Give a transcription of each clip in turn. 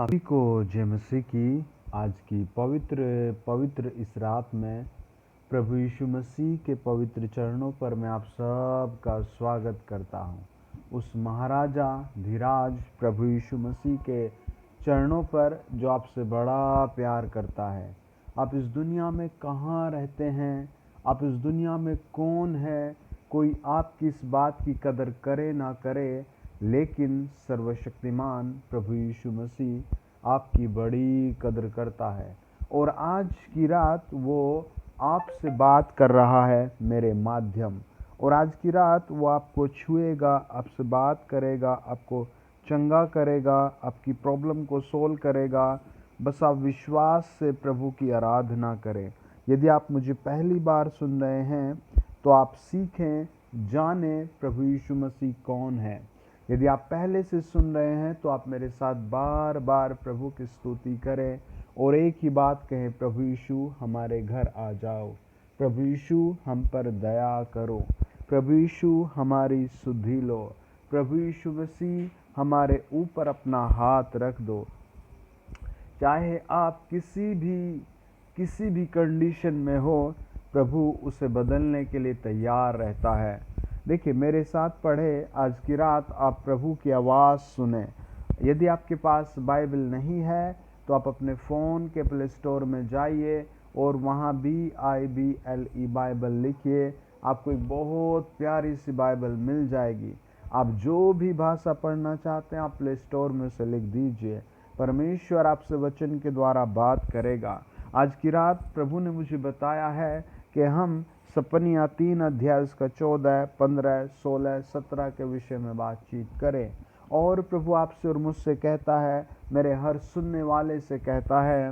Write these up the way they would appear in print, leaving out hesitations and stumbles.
सभी को जय मसीह की। आज की पवित्र इस रात में प्रभु यीशु मसीह के पवित्र चरणों पर मैं आप सबका स्वागत करता हूँ। उस महाराजा धीराज प्रभु यीशु मसीह के चरणों पर जो आपसे बड़ा प्यार करता है। आप इस दुनिया में कहाँ रहते हैं, आप इस दुनिया में कौन है, कोई आपकी इस बात की कदर करे ना करे, लेकिन सर्वशक्तिमान प्रभु यीशु मसीह आपकी बड़ी कदर करता है। और आज की रात वो आपसे बात कर रहा है मेरे माध्यम। और आज की रात वो आपको छुएगा, आपसे बात करेगा, आपको चंगा करेगा, आपकी प्रॉब्लम को सोल्व करेगा। बस आप विश्वास से प्रभु की आराधना करें। यदि आप मुझे पहली बार सुन रहे हैं तो आप सीखें, जानें प्रभु यीशु मसीह कौन है। यदि आप पहले से सुन रहे हैं तो आप मेरे साथ बार बार प्रभु की स्तुति करें और एक ही बात कहें, प्रभु यीशु हमारे घर आ जाओ, प्रभु यीशु हम पर दया करो, प्रभु यीशु हमारी सुधि लो, प्रभु यीशु मसीह हमारे ऊपर अपना हाथ रख दो। चाहे आप किसी भी कंडीशन में हो, प्रभु उसे बदलने के लिए तैयार रहता है। देखिए, मेरे साथ पढ़े आज की रात आप प्रभु की आवाज़ सुने। यदि आपके पास बाइबल नहीं है तो आप अपने फ़ोन के प्ले स्टोर में जाइए और वहाँ BIBLE बाइबल लिखिए। आपको एक बहुत प्यारी सी बाइबल मिल जाएगी। आप जो भी भाषा पढ़ना चाहते हैं आप प्ले स्टोर में उसे लिख दीजिए। परमेश्वर आपसे वचन के द्वारा बात करेगा। आज की रात प्रभु ने मुझे बताया है कि हम सपनियाँ 3 अध्याय उसका 14, 15, 16, 17 के विषय में बातचीत करें। और प्रभु आपसे और मुझसे कहता है, मेरे हर सुनने वाले से कहता है,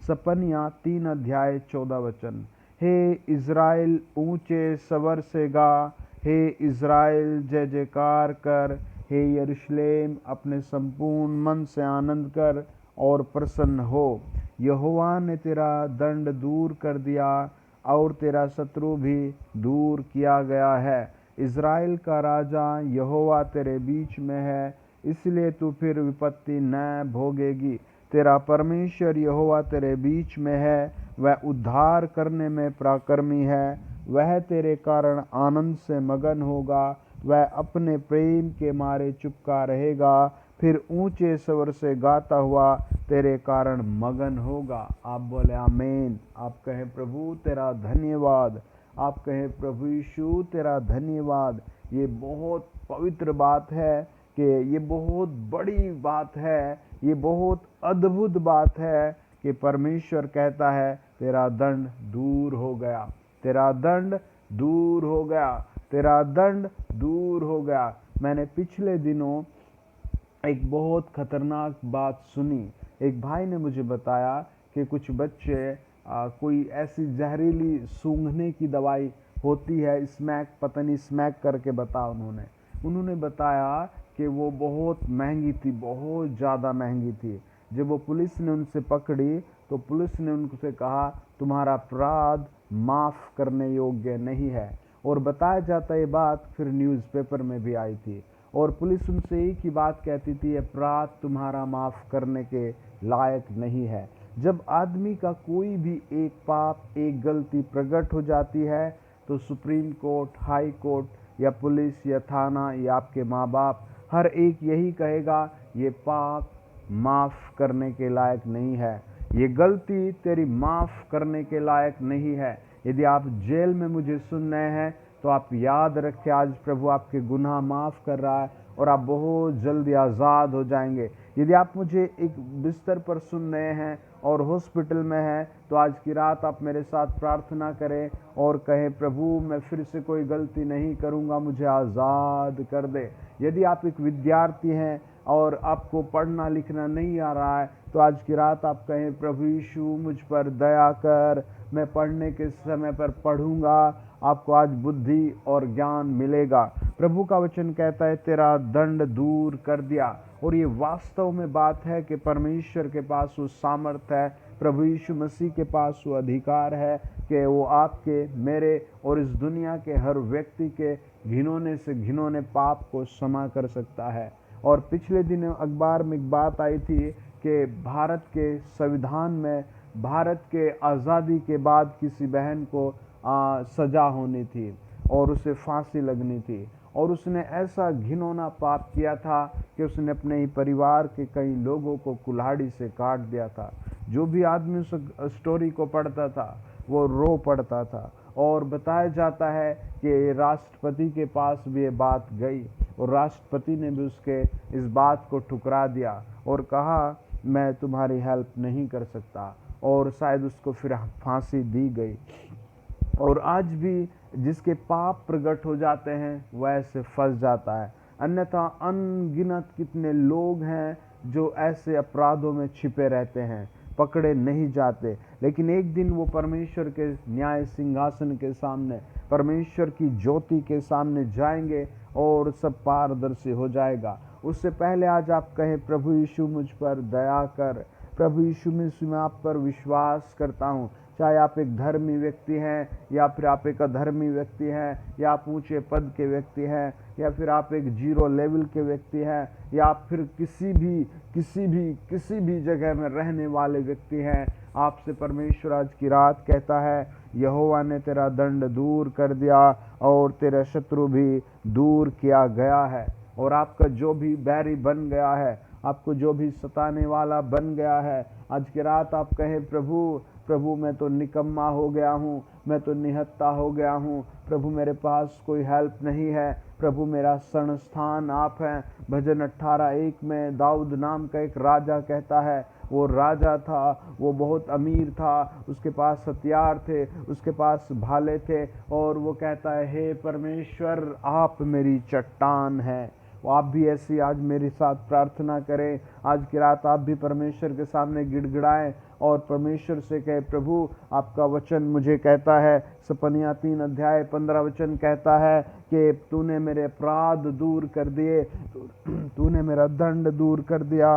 सपनियाँ 3 अध्याय 14 वचन, हे इज़राइल ऊंचे स्वर से गा, हे इज़राइल जय जयकार कर, हे यरूशलेम अपने संपूर्ण मन से आनंद कर और प्रसन्न हो। यहोवा ने तेरा दंड दूर कर दिया और तेरा शत्रु भी दूर किया गया है। इज़राइल का राजा यहोवा तेरे बीच में है, इसलिए तू फिर विपत्ति न भोगेगी। तेरा परमेश्वर यहोवा तेरे बीच में है, वह उद्धार करने में पराक्रमी है। वह तेरे कारण आनंद से मगन होगा, वह अपने प्रेम के मारे चुपका रहेगा, फिर ऊंचे स्वर से गाता हुआ तेरे कारण मगन होगा। आप बोले आमीन। आप कहें प्रभु तेरा धन्यवाद। आप कहें प्रभु यीशु तेरा धन्यवाद। ये बहुत पवित्र बात है कि ये बहुत बड़ी बात है, ये बहुत अद्भुत बात है कि परमेश्वर कहता है तेरा दंड दूर हो गया, तेरा दंड दूर हो गया, तेरा दंड दूर हो गया। मैंने पिछले दिनों एक बहुत खतरनाक बात सुनी। एक भाई ने मुझे बताया कि कुछ बच्चे कोई ऐसी जहरीली सूंघने की दवाई होती है, स्मैक, पता नहीं स्मैक करके उन्होंने बताया कि वो बहुत महंगी थी, बहुत ज़्यादा महंगी थी। जब वो पुलिस ने उनसे पकड़ी तो पुलिस ने उनसे कहा तुम्हारा अपराध माफ़ करने योग्य नहीं है। और बताया जाता ये बात फिर न्यूज़पेपर में भी आई थी। और पुलिस उनसे एक ही बात कहती थी, अपराध तुम्हारा माफ़ करने के लायक नहीं है। जब आदमी का कोई भी एक पाप, एक गलती प्रकट हो जाती है तो सुप्रीम कोर्ट, हाई कोर्ट या पुलिस या थाना या आपके माँ बाप हर एक यही कहेगा, ये पाप माफ़ करने के लायक नहीं है, ये गलती तेरी माफ़ करने के लायक नहीं है। यदि आप जेल में मुझे सुन रहे हैं तो आप याद रखें, आज प्रभु आपके गुनाह माफ़ कर रहा है और आप बहुत जल्दी आज़ाद हो जाएंगे। यदि आप मुझे एक बिस्तर पर सुन रहे हैं और हॉस्पिटल में हैं तो आज की रात आप मेरे साथ प्रार्थना करें और कहें, प्रभु मैं फिर से कोई गलती नहीं करूंगा, मुझे आज़ाद कर दे। यदि आप एक विद्यार्थी हैं और आपको पढ़ना लिखना नहीं आ रहा है तो आज की रात आप कहें, प्रभु यीशु मुझ पर दया कर, मैं पढ़ने के समय पर पढ़ूंगा, आपको आज बुद्धि और ज्ञान मिलेगा। प्रभु का वचन कहता है तेरा दंड दूर कर दिया। और ये वास्तव में बात है कि परमेश्वर के पास वो सामर्थ्य है, प्रभु यीशु मसीह के पास वो अधिकार है कि वो आपके, मेरे और इस दुनिया के हर व्यक्ति के घिनौने से घिनौने पाप को क्षमा कर सकता है। और पिछले दिन अखबार में एक बात आई थी कि भारत के संविधान में भारत के आज़ादी के बाद किसी बहन को सजा होनी थी और उसे फांसी लगनी थी, और उसने ऐसा घिनौना पाप किया था कि उसने अपने ही परिवार के कई लोगों को कुल्हाड़ी से काट दिया था। जो भी आदमी उस स्टोरी को पढ़ता था वो रो पड़ता था, और बताया जाता है कि राष्ट्रपति के पास भी ये बात गई और राष्ट्रपति ने भी उसके इस बात को ठुकरा दिया और कहा मैं तुम्हारी हेल्प नहीं कर सकता, और शायद उसको फिर फांसी दी गई। और आज भी जिसके पाप प्रकट हो जाते हैं वह ऐसे फंस जाता है। अन्यथा अनगिनत कितने लोग हैं जो ऐसे अपराधों में छिपे रहते हैं, पकड़े नहीं जाते, लेकिन एक दिन वो परमेश्वर के न्याय सिंहासन के सामने, परमेश्वर की ज्योति के सामने जाएंगे और सब पारदर्शी हो जाएगा। उससे पहले आज आप कहें, प्रभु यीशु मुझ पर दया कर, प्रभु यीशु मैं आप पर विश्वास करता हूँ। चाहे आप एक धर्मी व्यक्ति हैं या फिर आप एक अधर्मी व्यक्ति हैं, या आप ऊंचे पद के व्यक्ति हैं, या फिर आप एक जीरो लेवल के व्यक्ति हैं, या आप फिर किसी भी जगह में रहने वाले व्यक्ति हैं, आपसे परमेश्वर आज की रात कहता है, यहोवा ने तेरा दंड दूर कर दिया और तेरा शत्रु भी दूर किया गया है। और आपका जो भी बैरी बन गया है, आपको जो भी सताने वाला बन गया है, आज की रात आप कहें, प्रभु मैं तो निकम्मा हो गया हूँ, मैं तो निहत्ता हो गया हूँ, प्रभु मेरे पास कोई हेल्प नहीं है, प्रभु मेरा शरण स्थान आप हैं। भजन 18:1 में दाऊद नाम का एक राजा कहता है, वो राजा था, वो बहुत अमीर था, उसके पास हथियार थे, उसके पास भाले थे, और वो कहता है, हे परमेश्वर आप मेरी चट्टान है। आप भी ऐसी आज मेरे साथ प्रार्थना करें। आज की रात आप भी परमेश्वर के सामने गिड़गिड़ाएं और परमेश्वर से कहे, प्रभु आपका वचन मुझे कहता है, सपनिया 3:15 कहता है कि तूने मेरे अपराध दूर कर दिए, तूने मेरा दंड दूर कर दिया।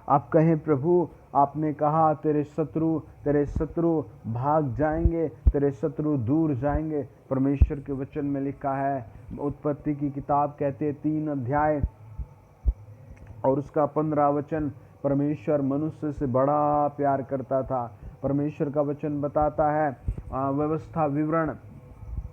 आप कहें, प्रभु आपने कहा तेरे शत्रु भाग जाएंगे, तेरे शत्रु दूर जाएंगे। परमेश्वर के वचन में लिखा है, उत्पत्ति की किताब कहते 3 अध्याय और उसका 15 वचन, परमेश्वर मनुष्य से बड़ा प्यार करता था। परमेश्वर का वचन बताता है, व्यवस्था विवरण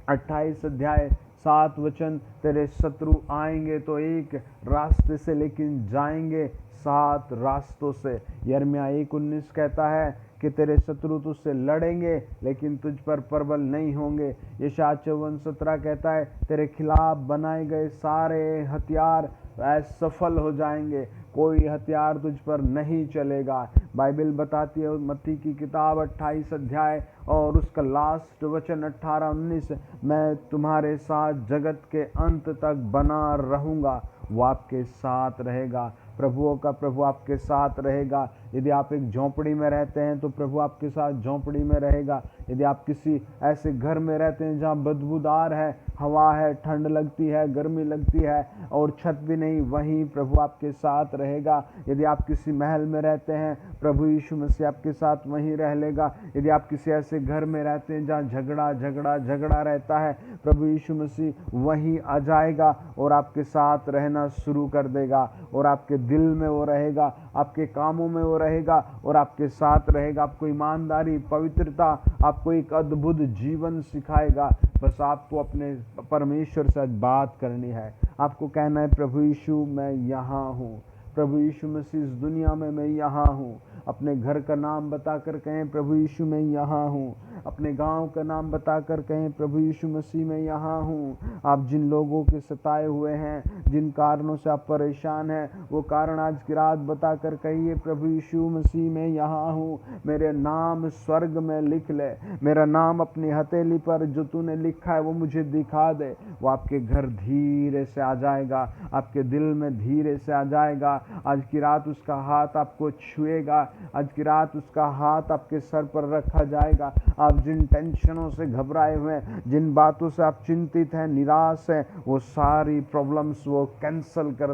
28 अध्याय 7 वचन, तेरे शत्रु आएंगे तो एक रास्ते से लेकिन जाएंगे 7 रास्तों से। यिर्मयाह 1:19 कहता है कि तेरे शत्रु तुझसे लड़ेंगे लेकिन तुझ पर प्रबल नहीं होंगे। यशायाह 54:17 कहता है, तेरे खिलाफ बनाए गए सारे हथियार असफल हो जाएंगे, कोई हथियार तुझ पर नहीं चलेगा। बाइबल बताती है मत्ती की किताब 28 अध्याय और उसका लास्ट वचन 18-19, मैं तुम्हारे साथ जगत के अंत तक बना रहूंगा, वो आपके साथ रहेगा। प्रभुओं का प्रभु आपके साथ रहेगा। यदि आप एक झोंपड़ी में रहते हैं तो प्रभु आपके साथ झोंपड़ी में रहेगा। यदि आप किसी ऐसे घर में रहते हैं जहाँ बदबूदार है, हवा है, ठंड लगती है, गर्मी लगती है और छत भी नहीं, वहीं प्रभु आपके साथ रहेगा। यदि आप किसी महल में रहते हैं, प्रभु यीशु मसीह आपके साथ वहीं रह लेगा। यदि आप किसी ऐसे घर में रहते हैं जहाँ झगड़ा रहता है, प्रभु यीशु मसीह वहीं आ जाएगा और आपके साथ रहना शुरू कर देगा, और आपके दिल में वो रहेगा, आपके कामों में वो रहेगा और आपके साथ रहेगा। आपको ईमानदारी, पवित्रता, आपको एक अद्भुत जीवन सिखाएगा। बस आपको अपने परमेश्वर से बात करनी है। आपको कहना है, प्रभु यीशु मैं यहाँ हूँ, प्रभु यीशु मसीह इस दुनिया में मैं यहाँ हूँ। अपने घर का नाम बताकर कहें, प्रभु यीशु मैं यहाँ हूँ। अपने गांव का नाम बताकर कहें, प्रभु यीशु मसीह मैं यहाँ हूँ। आप जिन लोगों के सताए हुए हैं, जिन कारणों से आप परेशान हैं, वो कारण आज की रात बताकर कहिए, प्रभु यीशु मसीह मैं यहाँ हूँ। मेरे नाम स्वर्ग में लिख ले, मेरा नाम अपनी हथेली पर जो तूने लिखा है वो मुझे दिखा दे। वो आपके घर धीरे से आ जाएगा, आपके दिल में धीरे से आ जाएगा। आज की रात उसका हाथ आपको छुएगा, आज की रात उसका हाथ आपके सर पर रखा जाएगा। आप जिन टेंशनों से घबराए हुए हैं, जिन बातों से आप चिंतित हैं, निराश हैं, वो सारी प्रॉब्लम्स वो कैंसल कर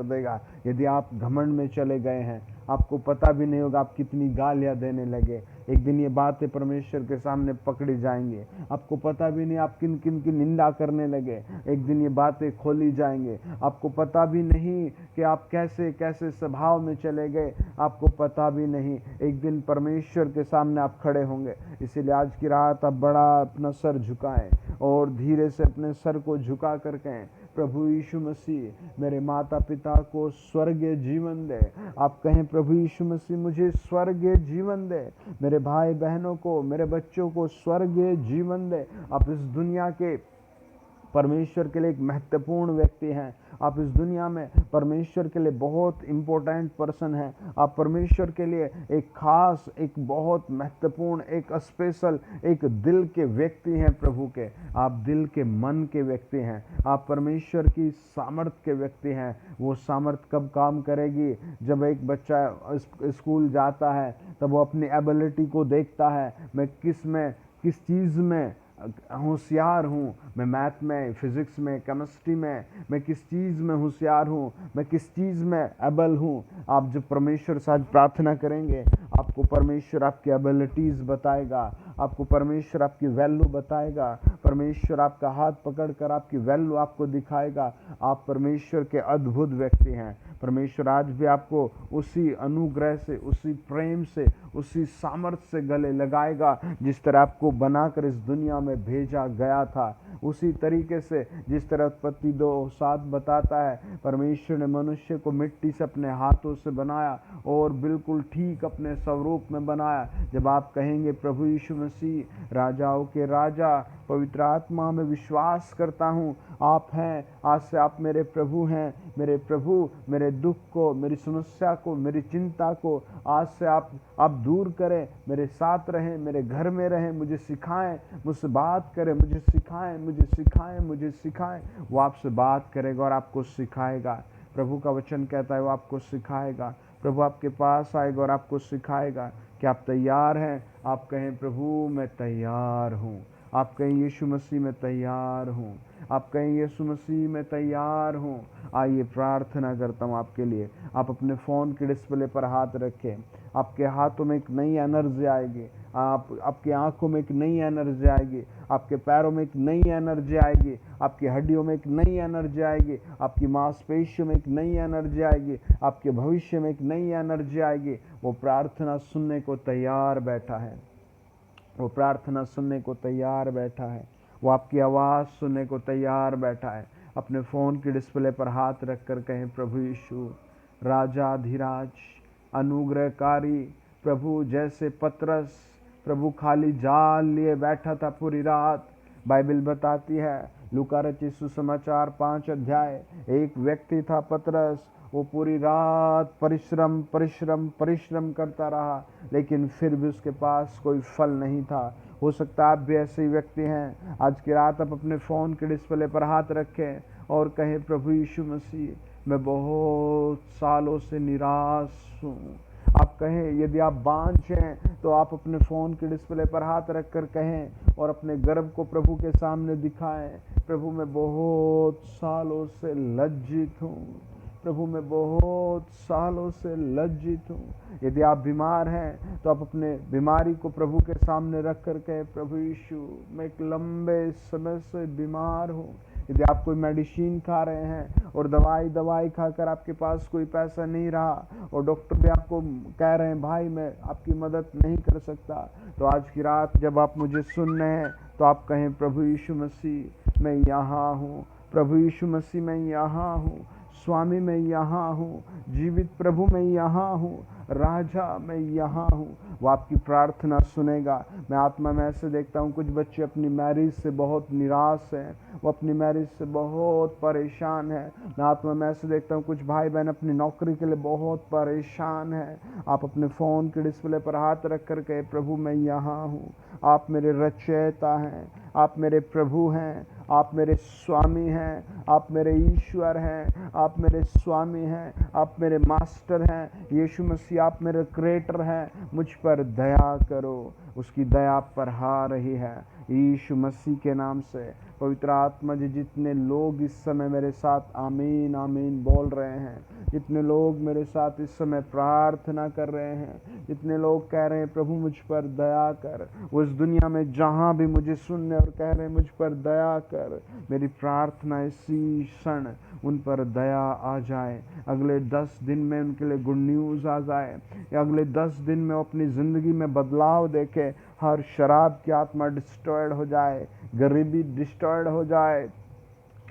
देगा। यदि आप घमंड में चले गए हैं, आपको पता भी नहीं होगा आप कितनी गालियां देने लगे। एक दिन ये बातें परमेश्वर के सामने पकड़ी जाएंगे, आपको पता भी नहीं आप किन किन की निंदा करने लगे। एक दिन ये बातें खोली जाएंगे, आपको पता भी नहीं कि आप कैसे कैसे स्वभाव में चले गए, आपको पता भी नहीं। एक दिन परमेश्वर के सामने आप खड़े होंगे। इसीलिए आज की रात आप बड़ा अपना सर झुकाएं और धीरे से अपने सर को झुका कर कहें, प्रभु यीशु मसीह मेरे माता पिता को स्वर्गीय जीवन दे। आप कहें, प्रभु यीशु मसीह मुझे स्वर्गीय जीवन दे, मेरे भाई बहनों को, मेरे बच्चों को स्वर्गीय जीवन दे। आप इस दुनिया के परमेश्वर के लिए एक महत्वपूर्ण व्यक्ति हैं। आप इस दुनिया में परमेश्वर के लिए बहुत इम्पोर्टेंट पर्सन हैं। आप परमेश्वर के लिए एक खास, एक बहुत महत्वपूर्ण, एक स्पेशल, एक दिल के व्यक्ति हैं प्रभु के। आप दिल के, मन के व्यक्ति हैं। आप परमेश्वर की सामर्थ के व्यक्ति हैं। वो सामर्थ कब काम करेगी? जब एक बच्चा स्कूल जाता है तब वो अपनी एबिलिटी को देखता है, मैं किस चीज़ में होशियार हूँ, मैं मैथ में, फिजिक्स में, केमिस्ट्री में, मैं किस चीज़ में होशियार हूँ, मैं किस चीज़ में एबल हूँ। आप जब परमेश्वर से आज प्रार्थना करेंगे, आपको परमेश्वर आपकी एबिलिटीज़ बताएगा, आपको परमेश्वर आपकी वैल्यू बताएगा, परमेश्वर आपका हाथ पकड़कर आपकी वैल्यू आपको दिखाएगा। आप परमेश्वर के अद्भुत व्यक्ति हैं। परमेश्वर आज भी आपको उसी अनुग्रह से, उसी प्रेम से, उसी सामर्थ्य से गले लगाएगा जिस तरह आपको बनाकर इस दुनिया में भेजा गया था। उसी तरीके से जिस तरह उत्पत्ति 2:7 बताता है, परमेश्वर ने मनुष्य को मिट्टी से अपने हाथों से बनाया और बिल्कुल ठीक अपने स्वरूप में बनाया। जब आप कहेंगे, प्रभु यीशु मसीह राजाओं के राजा, पवित्र आत्मा में विश्वास करता हूँ आप हैं, आज से आप मेरे प्रभु हैं, मेरे प्रभु मेरे दुख को, मेरी समस्या को, मेरी चिंता को आज से आप दूर करें, मेरे साथ रहें, मेरे घर में रहें, मुझे सिखाएं, मुझसे बात करें, मुझे सिखाएं, मुझे सिखाएं, मुझे सिखाएं। वो आपसे बात करेगा और आपको सिखाएगा। प्रभु का वचन कहता है वो आपको सिखाएगा। प्रभु आपके पास आएगा और आपको सिखाएगा। क्या आप तैयार हैं? आप कहें, प्रभु मैं तैयार हूँ। आप कहें, यीशु मसीह मैं तैयार हूँ। आप कहें, यीशु मसीह मैं तैयार हूँ। आइए प्रार्थना करता हूँ आपके लिए। आप अपने फ़ोन के डिस्प्ले पर हाथ रखें। आपके हाथों में एक नई एनर्जी आएगी, आपकी आंखों में एक नई एनर्जी आएगी, आपके पैरों में एक नई एनर्जी आएगी, आपकी हड्डियों में एक नई एनर्जी आएगी, आपकी मांसपेशियों में एक नई एनर्जी आएगी, आपके भविष्य में एक नई एनर्जी आएगी। वो प्रार्थना सुनने को तैयार बैठा है। वो प्रार्थना सुनने को तैयार बैठा है। वो आपकी आवाज़ सुनने को तैयार बैठा है। अपने फ़ोन के डिस्प्ले पर हाथ रखकर कहें, प्रभु यीशु राजाधिराज, अनुग्रहकारी प्रभु, जैसे पतरस प्रभु खाली जाल लिए बैठा था पूरी रात। बाइबल बताती है, लूका रचित सुसमाचार 5 अध्याय, एक व्यक्ति था पतरस, वो पूरी रात परिश्रम परिश्रम परिश्रम करता रहा, लेकिन फिर भी उसके पास कोई फल नहीं था। हो सकता है आप भी ऐसे ही व्यक्ति हैं। आज की रात आप अपने फ़ोन के डिस्प्ले पर हाथ रखें और कहें, प्रभु यीशु मसीह मैं बहुत सालों से निराश हूँ। आप कहें, यदि आप बांझ हैं तो आप अपने फ़ोन के डिस्प्ले पर हाथ रखकर कहें और अपने गर्व को प्रभु के सामने दिखाएं, प्रभु मैं बहुत सालों से लज्जित हूँ। प्रभु मैं बहुत सालों से लज्जित हूँ। यदि आप बीमार हैं तो आप अपने बीमारी को प्रभु के सामने रख कर कहें, प्रभु यीशु मैं एक लंबे समय से बीमार हूँ। यदि आप कोई मेडिसिन खा रहे हैं और दवाई खाकर आपके पास कोई पैसा नहीं रहा और डॉक्टर भी आपको कह रहे हैं, भाई मैं आपकी मदद नहीं कर सकता, तो आज की रात जब आप मुझे सुन रहे हैं तो आप कहें, प्रभु यीशु मसीह मैं यहाँ हूँ। प्रभु यीशु मसीह मैं यहाँ हूँ। स्वामी मैं यहाँ हूँ। जीवित प्रभु मैं यहाँ हूँ। राजा मैं यहाँ हूँ। वो आपकी प्रार्थना सुनेगा। मैं आत्मा में ऐसे देखता हूँ, कुछ बच्चे अपनी मैरिज से बहुत निराश हैं, वो अपनी मैरिज से बहुत परेशान है। मैं आत्मा में ऐसे देखता हूँ, कुछ भाई बहन अपनी नौकरी के लिए बहुत परेशान हैं। आप अपने फ़ोन के डिस्प्ले पर हाथ रख कर कहे, प्रभु मैं यहाँ हूँ। आप मेरे रचयिता हैं, आप मेरे प्रभु हैं, आप मेरे स्वामी हैं, आप मेरे ईश्वर हैं, आप मेरे स्वामी हैं, आप मेरे मास्टर हैं। यीशु मसीह आप मेरे क्रिएटर हैं। मुझ पर दया करो। उसकी दया पर हा रही है। यीशु मसीह के नाम से। पवित्र आत्मा जी, जितने लोग इस समय मेरे साथ आमीन आमीन बोल रहे हैं, जितने लोग मेरे साथ इस समय प्रार्थना कर रहे हैं, जितने लोग कह रहे हैं प्रभु मुझ पर दया कर, उस दुनिया में जहाँ भी मुझे सुनने और कह रहे हैं मुझ पर दया कर, मेरी प्रार्थना इसी क्षण उन पर दया आ जाए। अगले 10 दिन में उनके लिए गुड न्यूज़ आ जाए, या अगले 10 दिन में अपनी ज़िंदगी में बदलाव देखे। हर शराब की आत्मा डिस्ट्रॉयड हो जाए, गरीबी डिस्ट्रॉयड हो जाए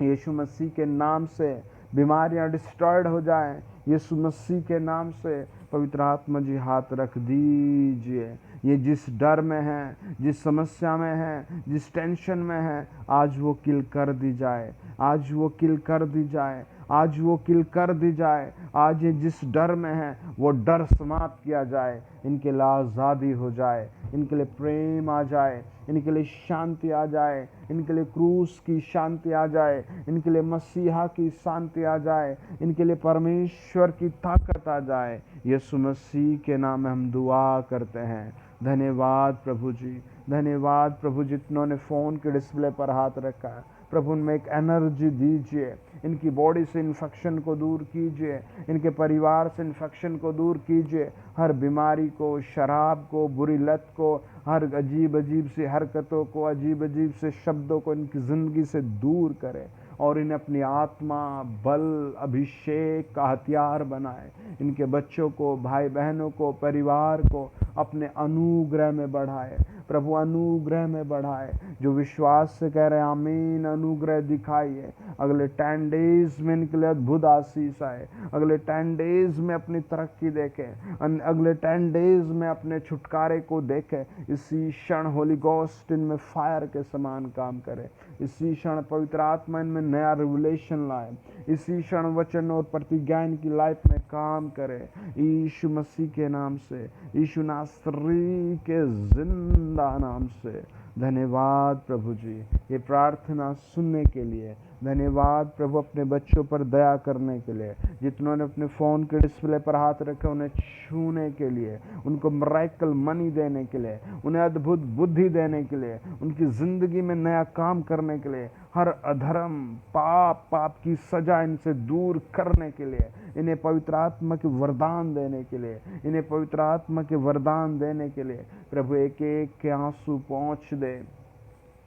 यीशु मसीह के नाम से, बीमारियां डिस्ट्रॉयड हो जाएं यीशु मसीह के नाम से। पवित्र आत्मा जी हाथ रख दीजिए। ये जिस डर में है, जिस समस्या में है, जिस टेंशन में है, आज वो किल कर दी जाए, आज वो किल कर दी जाए, आज वो किल कर दी जाए। आज ये जिस डर में है वो डर समाप्त किया जाए, इनके लिए आज़ादी हो जाए, इनके लिए प्रेम आ जाए, इनके लिए शांति आ जाए, इनके लिए क्रूस की शांति आ जाए, इनके लिए मसीहा की शांति आ जाए, इनके लिए परमेश्वर की ताकत आ जाए। यीशु मसीह के नाम में हम दुआ करते हैं। धन्यवाद प्रभु जी, धन्यवाद प्रभु। जितनों ने फ़ोन के डिस्प्ले पर हाथ रखा है प्रभु, उनमें एक एनर्जी दीजिए, इनकी बॉडी से इन्फेक्शन को दूर कीजिए, इनके परिवार से इन्फेक्शन को दूर कीजिए, हर बीमारी को, शराब को, बुरी लत को, हर अजीब अजीब सी हरकतों को, अजीब अजीब से शब्दों को इनकी ज़िंदगी से दूर करें और इन्हें अपनी आत्मा, बल, अभिषेक का हथियार बनाए। इनके बच्चों को, भाई बहनों को, परिवार को अपने अनुग्रह में बढ़ाए प्रभु, अनुग्रह में बढ़ाए। जो विश्वास से कह रहे हैं आमीन, अनुग्रह दिखाइए। अगले 10 डेज में इनके लिए अद्भुत आशीष आए, अगले 10 डेज में अपनी तरक्की देखें, अगले 10 डेज में अपने छुटकारे को देखें। इसी क्षण होली गोस्ट इनमें फायर के समान काम करे, इसी क्षण पवित्र आत्मा इनमें नया रिवलेशन लाए, इसी क्षण वचन और प्रतिज्ञा इनकी लाइफ में काम करे। यीशु मसीह के नाम से, यीशु नासरी के जिंदा नाम से। धन्यवाद प्रभु जी ये प्रार्थना सुनने के लिए, धन्यवाद प्रभु अपने बच्चों पर दया करने के लिए। जितनों ने अपने फ़ोन के डिस्प्ले पर हाथ रखे उन्हें छूने के लिए, उनको मिरेकल मनी देने के लिए, उन्हें अद्भुत बुद्धि देने के लिए, उनकी ज़िंदगी में नया काम करने के लिए, हर अधर्म, पाप की सजा इनसे दूर करने के लिए, इन्हें पवित्र आत्मा के वरदान देने के लिए, इन्हें पवित्र आत्मा के वरदान देने के लिए प्रभु एक एक के आंसू पहुँच दे,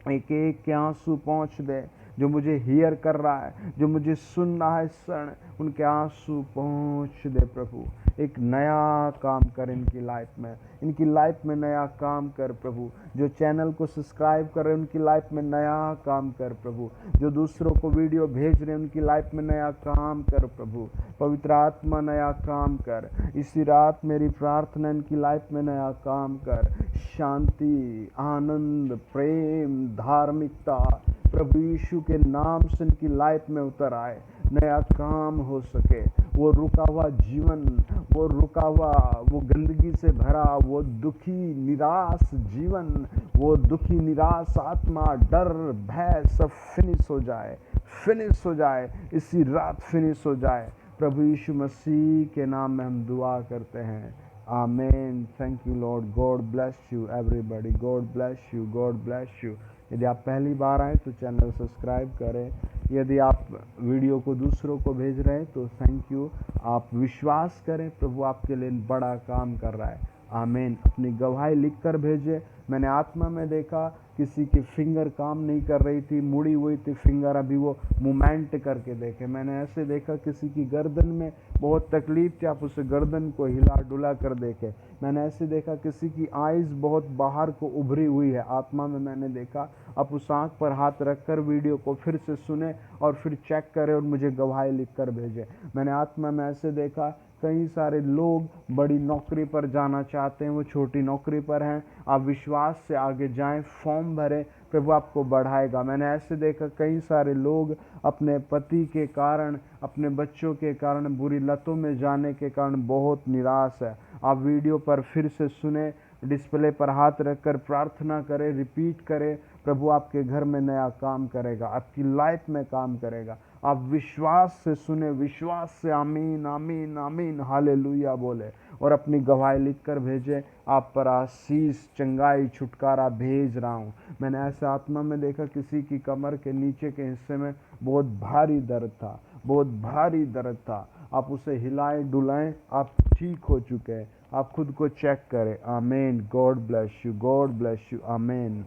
एक एक के आंसू पहुँच दे। जो मुझे हियर कर रहा है, जो मुझे सुन रहा है इस क्षण, उनके आंसू पहुँच दे प्रभु। एक नया काम कर इनकी लाइफ में, इनकी लाइफ में नया काम कर प्रभु। जो चैनल को सब्सक्राइब कर रहे हैं उनकी लाइफ में नया काम कर प्रभु। जो दूसरों को वीडियो भेज रहे हैं उनकी लाइफ में नया काम कर प्रभु। पवित्र आत्मा नया काम कर। इसी रात मेरी प्रार्थना इनकी लाइफ में नया काम कर। शांति, आनंद, प्रेम, धार्मिकता प्रभु यीशु के नाम से इनकी लाइफ में उतर आए, नया काम हो सके। वो रुका हुआ जीवन, वो रुका हुआ, वो गंदगी से भरा, वो दुखी निराश जीवन, वो दुखी निराश आत्मा, डर, भय सब फिनिश हो जाए, फिनिश हो जाए, इसी रात फिनिश हो जाए। प्रभु यीशु मसीह के नाम में हम दुआ करते हैं, आमीन। Thank you Lord, God bless you everybody, God bless you, God bless you. यदि आप पहली बार आए तो चैनल सब्सक्राइब करें। यदि आप वीडियो को दूसरों को भेज रहे हैं तो थैंक यू। आप विश्वास करें प्रभु आपके लिए बड़ा काम कर रहा है, आमीन। अपनी गवाही लिख कर भेजें। मैंने आत्मा में देखा किसी की फिंगर काम नहीं कर रही थी, मुड़ी हुई थी फिंगर, अभी वो मूवमेंट करके देखे। मैंने ऐसे देखा किसी की गर्दन में बहुत तकलीफ थी, आप उसे गर्दन को हिला डुला कर देखे। मैंने ऐसे देखा किसी की आइज़ बहुत बाहर को उभरी हुई है, आत्मा में मैंने देखा। आप उस आँख पर हाथ रखकर वीडियो को फिर से सुने और फिर चेक करें और मुझे गवाही लिख कर भेजें। मैंने आत्मा में ऐसे देखा कई सारे लोग बड़ी नौकरी पर जाना चाहते हैं, वो छोटी नौकरी पर हैं। आप विश्वास से आगे जाएं, फॉर्म भरें, प्रभु आपको बढ़ाएगा। मैंने ऐसे देखा कई सारे लोग अपने पति के कारण, अपने बच्चों के कारण, बुरी लतों में जाने के कारण बहुत निराश है। आप वीडियो पर फिर से सुने, डिस्प्ले पर हाथ रखकर प्रार्थना करें, रिपीट करें। प्रभु आपके घर में नया काम करेगा, आपकी लाइफ में काम करेगा। आप विश्वास से सुने, विश्वास से आमीन आमीन आमीन हालेलुया बोले और अपनी गवाही लिख कर भेजें। आप पर आशीष, चंगाई, छुटकारा भेज रहा हूँ। मैंने ऐसे आत्मा में देखा किसी की कमर के नीचे के हिस्से में बहुत भारी दर्द था, बहुत भारी दर्द था। आप उसे हिलाएं डुलाएं, आप ठीक हो चुके हैं। आप खुद को चेक करें। आमीन। God bless you, God bless you. आमीन।